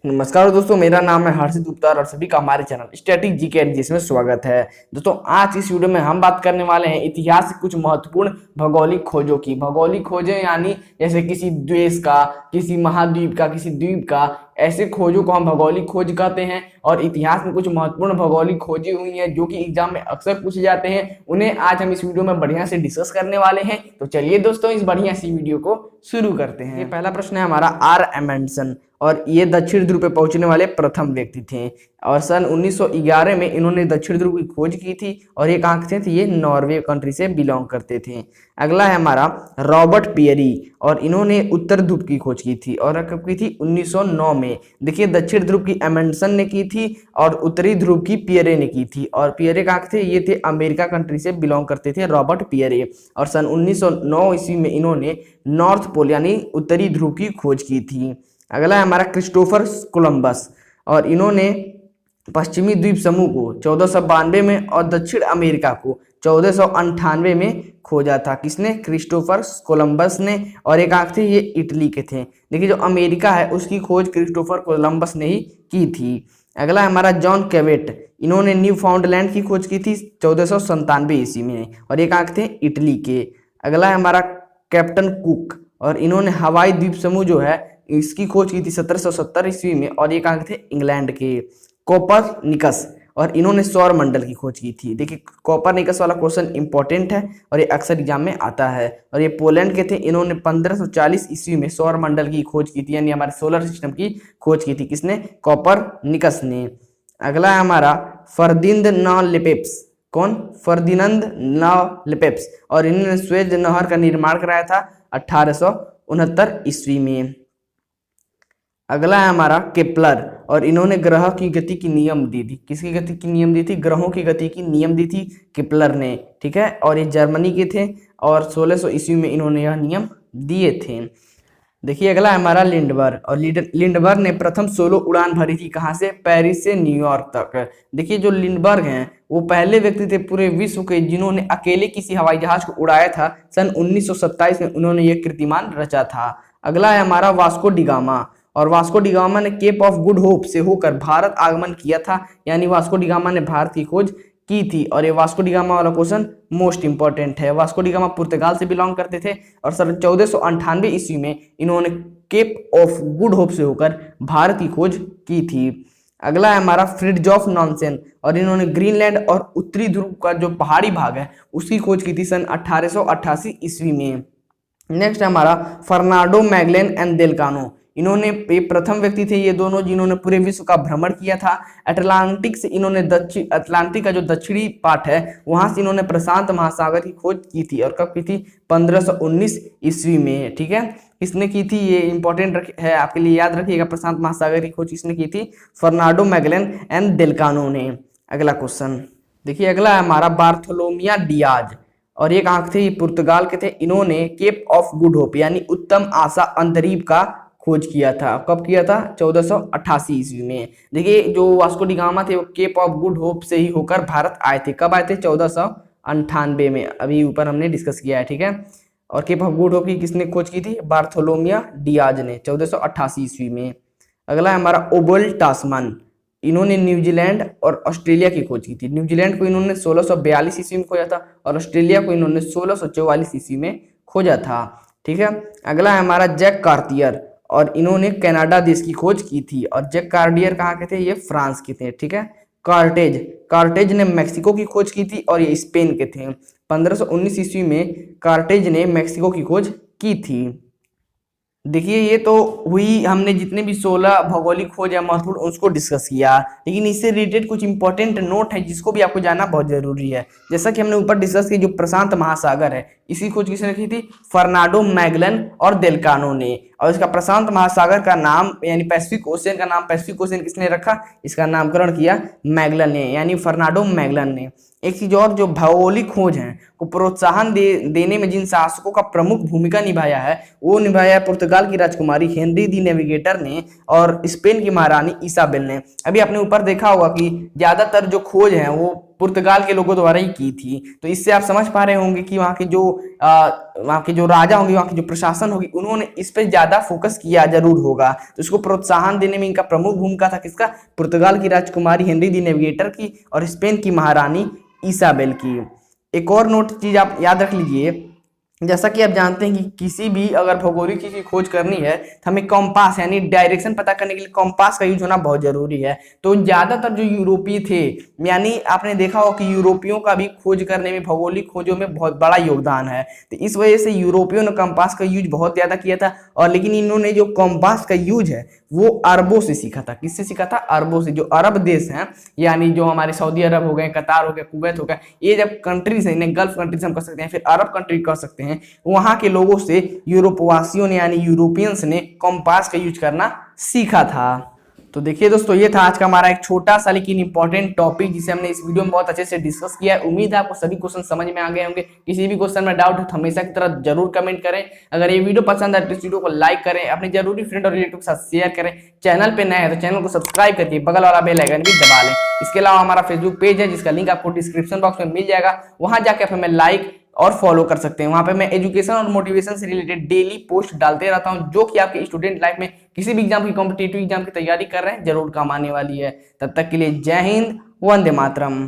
नमस्कार दोस्तों, मेरा नाम है हर्षित गुप्ता और सभी का हमारे चैनल स्टैटिक जीके एंड जिसमें स्वागत है। दोस्तों, आज इस वीडियो में हम बात करने वाले हैं इतिहास के कुछ महत्वपूर्ण भौगोलिक खोजों की। भौगोलिक खोजें यानी जैसे किसी देश का, किसी महाद्वीप का, किसी द्वीप का, ऐसे खोजों को हम भौगोलिक खोज कहते हैं। और इतिहास में कुछ महत्वपूर्ण भौगोलिक खोजें हुई हैं जो कि एग्जाम में अक्सर पूछे जाते हैं, उन्हें आज हम इस वीडियो में बढ़िया से डिस्कस करने वाले हैं। तो चलिए दोस्तों, इस बढ़िया सी वीडियो को शुरू करते हैं। ये पहला प्रश्न है हमारा आर एमंडसन, और ये दक्षिण ध्रुव पे पहुंचने वाले प्रथम व्यक्ति थे। और सन 1911 में इन्होंने दक्षिण ध्रुव की खोज की थी। और ये कहाँ से थे? ये नॉर्वे कंट्री से बिलोंग करते थे। अगला है हमारा रॉबर्ट पियरी, और इन्होंने उत्तर ध्रुव की खोज की थी। और कब की थी? 1909 में। देखिए, दक्षिण ध्रुव की एमंडसन ने की थी और उत्तरी ध्रुव की पियरे ने की थी। और पियरे कहाँ थे? ये थे अमेरिका कंट्री से बिलोंग करते थे, रॉबर्ट पियरे। और सन 1909 ईस्वी में इन्होंने नॉर्थ पोल यानी उत्तरी ध्रुव की खोज की थी। अगला है हमारा क्रिस्टोफर कोलंबस, और इन्होंने पश्चिमी द्वीप समूह को 1492 में और दक्षिण अमेरिका को 1498 में खोजा था। किसने? क्रिस्टोफर कोलंबस ने। और एक आंख थे, ये इटली के थे। देखिए, जो अमेरिका है उसकी खोज क्रिस्टोफर कोलंबस ने ही की थी। अगला है हमारा जॉन कैवेट, इन्होंने न्यू फाउंडलैंड की खोज की थी 1497 ईस्वी में। और एक आंख थे, इटली के। अगला है हमारा कैप्टन कुक, और इन्होंने हवाई द्वीप समूह जो है इसकी खोज की थी 1770 ईस्वी में। और ये कहाँ थे? इंग्लैंड के। कोपरनिकस, और इन्होंने सौर मंडल की खोज की थी। देखिए, कोपरनिकस वाला क्वेश्चन इंपॉर्टेंट है और ये अक्सर एग्जाम में आता है। और ये पोलैंड के थे। इन्होंने 1540 ईस्वी में सौर मंडल की खोज की थी, यानी हमारे सोलर सिस्टम की खोज की थी। किसने? कोपरनिकस ने। अगला है हमारा फर्दिनांद लेपेस। कौन? फर्दिनांद लेपेस, और इन्होंने स्वेज नहर का निर्माण कराया था 1869 ईस्वी में। अगला है हमारा केपलर, और इन्होंने ग्रह की गति की नियम दी थी। किसकी गति की नियम दी थी? ग्रहों की गति की नियम दी थी केपलर ने। ठीक है, और ये जर्मनी के थे और 1600 ईस्वी में इन्होंने यह नियम दिए थे। देखिए, अगला है हमारा लिंडबर्ग, और लिंडबर्ग ने प्रथम सोलो उड़ान भरी थी। कहाँ से? पेरिस से न्यूयॉर्क तक। देखिए, जो लिंडबर्ग हैं वो पहले व्यक्ति थे पूरे विश्व के जिन्होंने अकेले किसी हवाई जहाज को उड़ाया था। सन 1927 में उन्होंने ये कीर्तिमान रचा था। अगला है हमारा वास्को डिगामा, और वास्को डिगामा ने केप ऑफ गुड होप से होकर भारत आगमन किया था, यानी वास्को डिगामा ने भारत की खोज की थी। और ये वास्को डिगामा वाला क्वेश्चन मोस्ट इंपॉर्टेंट है। वास्को डिगामा पुर्तगाल से बिलोंग करते थे और सन 1498 ईस्वी में इन्होंने केप ऑफ गुड होप से होकर भारत की खोज की थी। अगला है हमारा फ्रिडजॉफ नॉनसेन, और इन्होंने ग्रीनलैंड और उत्तरी ध्रुव का जो पहाड़ी भाग है उसकी खोज की थी सन 1888 ईस्वी में। नेक्स्ट है हमारा फर्नांडो मैगेलन एंड देलकानो, इन्होंने प्रथम व्यक्ति थे ये दोनों जिन्होंने पूरे विश्व का भ्रमण किया था। अटलांटिक से इन्होंने अटलांटिक का जो दक्षिणी पार्ट है वहां से इन्होंने प्रशांत महासागर की खोज की थी। और कब की थी? 1519 ईस्वी में। ठीक है, किसने की थी? ये इंपॉर्टेंट है आपके लिए, याद रखिएगा। प्रशांत महासागर की खोज किसने की थी? फर्नांडो मैगेलन एंड देलकानो ने। अगला क्वेश्चन देखिए, अगला है हमारा बार्थोलोमिया डियाज, और एक आंख थे, ये पुर्तगाल के थे। इन्होंने केप ऑफ गुड होप यानी उत्तम आशा अंतरीप का खोज किया था। कब किया था? 1488 ईस्वी में। देखिए, जो वास्को डिगामा थे वो केप ऑफ गुड होप से ही होकर भारत आए थे। कब आए थे? 1498 में। अभी ऊपर हमने डिस्कस किया है। ठीक है, और केप ऑफ गुड होप की किसने खोज की थी? बार्थोलोमिया डियाज ने 1488 ईस्वी में। अगला है हमारा ओबल टास्मान, इन्होंने न्यूजीलैंड और ऑस्ट्रेलिया की खोज की थी। न्यूजीलैंड को इन्होंने 1642 ईस्वी में खोजा था और ऑस्ट्रेलिया को इन्होंने 1644 ईस्वी में खोजा था। ठीक है, अगला है हमारा जैक कार्टियर, और इन्होंने कनाडा देश की खोज की थी। और जैक कार्टियर कहाँ के थे? ये फ्रांस के थे। ठीक है, कार्टेज ने मेक्सिको की खोज की थी और ये स्पेन के थे। 1519 ईस्वी में कार्टेज ने मेक्सिको की खोज की थी। देखिए, ये तो हुई हमने जितने भी 16 भौगोलिक खोज या महत्वपूर्ण उसको डिस्कस किया, लेकिन इससे रिलेटेड कुछ इंपॉर्टेंट नोट है जिसको भी आपको जानना बहुत जरूरी है। जैसा कि हमने ऊपर डिस्कस की, जो प्रशांत महासागर है इसकी खोज किसने की थी? फर्नांडो मैगेलन और देलकानो ने। और इसका प्रशांत महासागर का नाम यानी पैसिफिक ओशियन का नाम पैसिफिक ओशियन किसने रखा? इसका नामकरण किया मैगेलन ने, यानी फर्नांडो मैगेलन ने। एक चीज और, जो भौगोलिक खोज है को प्रोत्साहन देने में जिन शासकों का प्रमुख भूमिका निभाया है वो निभाया पुर्तगाल की राजकुमारी हेनरी दी नेविगेटर ने और स्पेन की महारानी इसाबेल ने। अभी आपने ऊपर देखा होगा कि ज्यादातर जो खोज है वो पुर्तगाल के लोगों द्वारा ही की थी। तो इससे आप समझ पा रहे होंगे कि वहाँ के जो राजा होंगे, वहाँ की जो प्रशासन होगी, उन्होंने इस पे ज्यादा फोकस किया जरूर होगा। तो इसको प्रोत्साहन देने में इनका प्रमुख भूमिका था किसका? पुर्तगाल की राजकुमारी हेनरी दी नेविगेटर की और स्पेन की महारानी इसाबेल की। एक और नोट चीज आप याद रख लीजिए, जैसा कि आप जानते हैं कि किसी भी अगर भौगोलिक चीज की खोज करनी है तो हमें कॉम्पास यानी डायरेक्शन पता करने के लिए कॉम्पास का यूज होना बहुत जरूरी है। तो ज्यादातर जो यूरोपीय थे, यानी आपने देखा हो कि यूरोपियों का भी खोज करने में, भौगोलिक खोजों में बहुत बड़ा योगदान है। तो इस वजह से यूरोपियों ने कॉम्पास का यूज बहुत ज्यादा किया था। और लेकिन इन्होंने जो कॉम्पास का यूज है वो अरबों से सीखा था। किससे सीखा था? अरबों से। जो अरब देश हैं, यानी जो हमारे सऊदी अरब हो गए, कतार हो गया, कुवैत हो गया, ये जब कंट्रीज है, इन्हें गल्फ कंट्रीज हम कह सकते हैं, फिर अरब कंट्री कह सकते हैं, वहां के लोगों से यूरोपवासियों ने यानी यूरोपियंस ने कॉम्पास का यूज करना सीखा था। तो देखिए दोस्तों, ये था आज का हमारा एक छोटा सा लेकिन इंपॉर्टेंट टॉपिक, जिसे हमने इस वीडियो में बहुत अच्छे से डिस्कस किया है। उम्मीद है आपको सभी क्वेश्चन समझ में आ गए होंगे। किसी भी क्वेश्चन में डाउट हो तो हमेशा की तरह जरूर कमेंट करें। अगर ये वीडियो पसंद आए तो इस वीडियो को लाइक करें, अपने जरूरी फ्रेंड और रिलेटिव के साथ शेयर करें। चैनल पे नए हैं तो चैनल को सब्सक्राइब करके बगल वाला बेल आइकन भी दबा लें। इसके अलावा हमारा फेसबुक पेज है जिसका लिंक आपको डिस्क्रिप्शन बॉक्स में मिल जाएगा, वहां जाके आप हमें लाइक और फॉलो कर सकते हैं। वहां पे मैं एजुकेशन और मोटिवेशन से रिलेटेड डेली पोस्ट डालते रहता हूं, जो कि आपके स्टूडेंट लाइफ में किसी भी एग्जाम की, कॉम्पिटिटिव एग्जाम की तैयारी कर रहे हैं, जरूर काम आने वाली है। तब तक के लिए जय हिंद, वंदे मातरम।